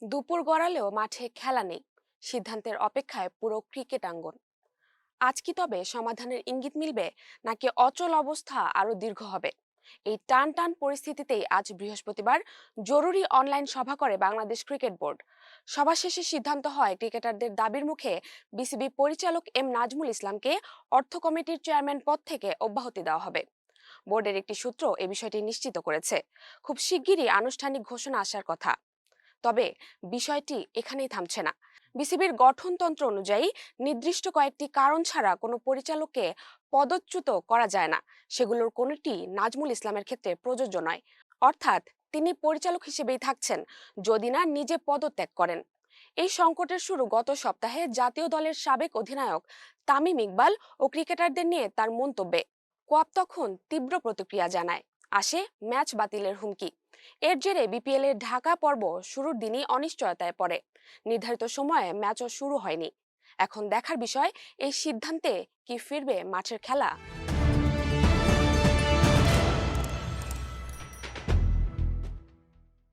দুপুর গড়ালেও মাঠে খেলা নেই, সিদ্ধান্তের অপেক্ষায় পুরো ক্রিকেট আঙ্গন। আজ কি তবে সমাধানের ইঙ্গিত মিলবে, নাকি অচল অবস্থা আরো দীর্ঘ হবে? এই টান টান পরিস্থিতিতেই আজ বৃহস্পতিবার জরুরি অনলাইন সভা করে বাংলাদেশ ক্রিকেট বোর্ড। সভা শেষে সিদ্ধান্ত হয় ক্রিকেটারদের দাবির মুখে বিসিবি পরিচালক এম নাজমুল ইসলামকে অর্থ কমিটির চেয়ারম্যান পদ থেকে অব্যাহতি দেওয়া হবে। বোর্ডের একটি সূত্র এ বিষয়টি নিশ্চিত করেছে, খুব শিগগিরই আনুষ্ঠানিক ঘোষণা আসার কথা। তবে বিষয়টি এখানেই থামছে না। বিসিবির গঠনতন্ত্র অনুযায়ী নির্দিষ্ট কয়েকটি কারণ ছাড়া কোনো পরিচালককে পদচ্যুত করা যায় না। সেগুলোর কোনোটি নাজমুল ইসলামের ক্ষেত্রে প্রযোজ্য নয়। অর্থাৎ তিনি পরিচালক হিসেবেই থাকছেন, যদি না নিজে পদত্যাগ করেন। এই সংকটের শুরু গত সপ্তাহে জাতীয় দলের সাবেক অধিনায়ক তামিম ইকবাল ও ক্রিকেটারদের নিয়ে তার মন্তব্যে। কোয়াপ তখন তীব্র প্রতিক্রিয়া জানায়, আসে ম্যাচ বাতিলের হুমকি। এর জেরে বিপিএল এর ঢাকা পর্ব শুরুর দিনই অনিশ্চয়তায় পড়ে। নির্ধারিত সময়ে ম্যাচও শুরু হয়নি। এখন দেখার বিষয়, এই সিদ্ধান্তে কি ফিরবে মাঠের খেলা।